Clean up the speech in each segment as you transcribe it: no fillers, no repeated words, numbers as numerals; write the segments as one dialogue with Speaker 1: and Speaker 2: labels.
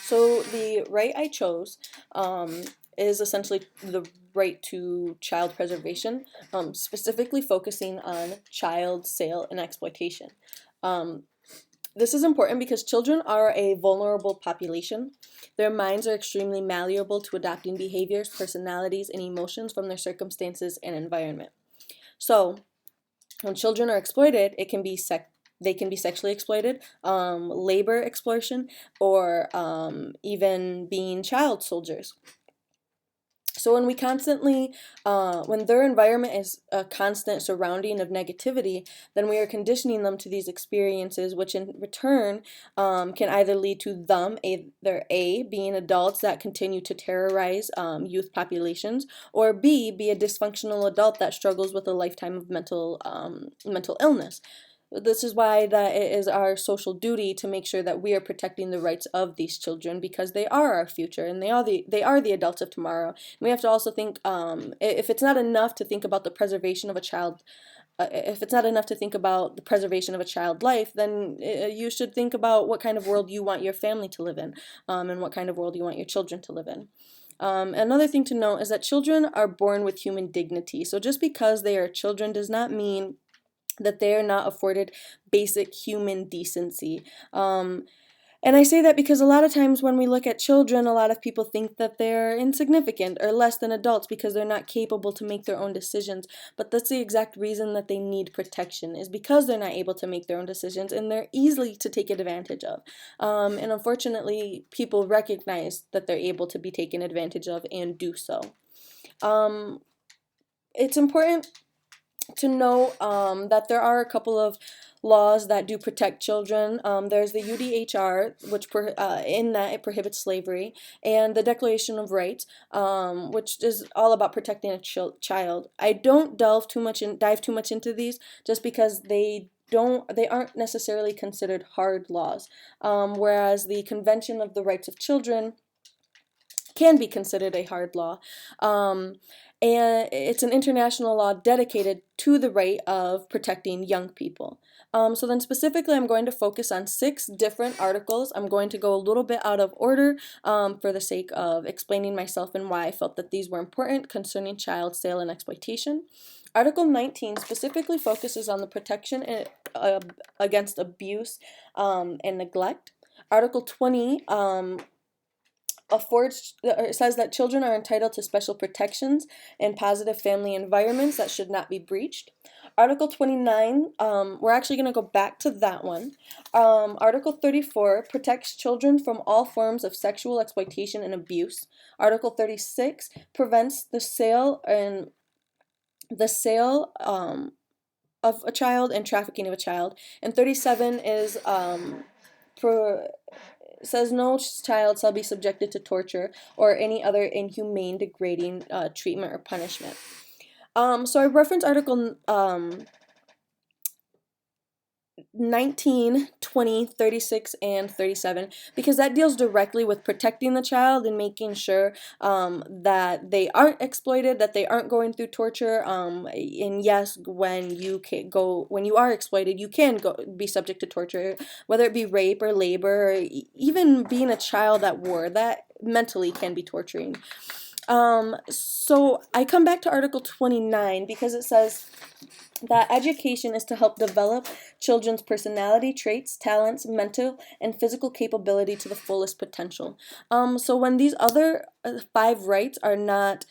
Speaker 1: So the right I chose is essentially the right to child preservation, specifically focusing on child sale and exploitation. Um, this is important because children are a vulnerable population. Their minds are extremely malleable to adapting behaviors, personalities, and emotions from their circumstances and environment. So, when children are exploited, they can be sexually exploited, labor exploitation, or even being child soldiers. So when their environment is a constant surrounding of negativity, then we are conditioning them to these experiences, which in return can either lead to them either A, being adults that continue to terrorize youth populations, or B, be a dysfunctional adult that struggles with a lifetime of mental illness. This is why that it is our social duty to make sure that we are protecting the rights of these children, because they are our future and they are the adults of tomorrow. And we have to also think, if it's not enough to think about the preservation of a child, if it's not enough to think about the preservation of a child life, then you should think about what kind of world you want your family to live in, and what kind of world you want your children to live in. Another thing to note is that children are born with human dignity. So just because they are children does not mean that they are not afforded basic human decency. And I say that because a lot of times when we look at children, a lot of people think that they're insignificant or less than adults because they're not capable to make their own decisions. But that's the exact reason that they need protection, is because they're not able to make their own decisions and they're easily to take advantage of. And unfortunately, people recognize that they're able to be taken advantage of and do so. It's important to know that there are a couple of laws that do protect children. There's the UDHR, which in that it prohibits slavery, and the Declaration of Rights, which is all about protecting a child. I don't dive too much into these, just because they aren't necessarily considered hard laws, whereas the Convention of the Rights of Children can be considered a hard law. And it's an international law dedicated to the right of protecting young people. So then specifically, I'm going to focus on 6 different articles. I'm going to go a little bit out of order for the sake of explaining myself and why I felt that these were important concerning child sale and exploitation. Article 19 specifically focuses on the protection against abuse and neglect. Article 20 says that children are entitled to special protections and positive family environments that should not be breached. Article 29, we're actually going to go back to that one. Article 34 protects children from all forms of sexual exploitation and abuse. Article 36 prevents the sale of a child and trafficking of a child. And 37 says no child shall be subjected to torture or any other inhumane, degrading treatment or punishment. So I reference Article 19, 20, 36, and 37 because that deals directly with protecting the child and making sure that they aren't exploited, that they aren't going through torture. And yes, when you are exploited, you can be subject to torture, whether it be rape or labor, or even being a child at war. That mentally can be torturing. So I come back to Article 29 because it says that education is to help develop children's personality traits, talents, mental, and physical capability to the fullest potential. So when these other 5 rights are not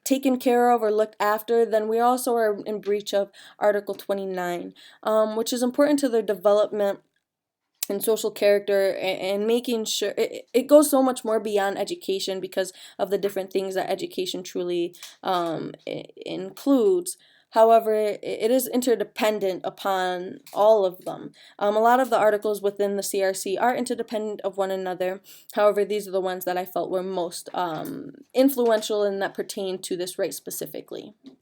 Speaker 1: taken care of or looked after, then we also are in breach of Article 29, which is important to their development and social character, and making sure it goes so much more beyond education because of the different things that education truly includes. However, it is interdependent upon all of them. A lot of the articles within the CRC are interdependent of one another. However, these are the ones that I felt were most influential and that pertain to this right specifically.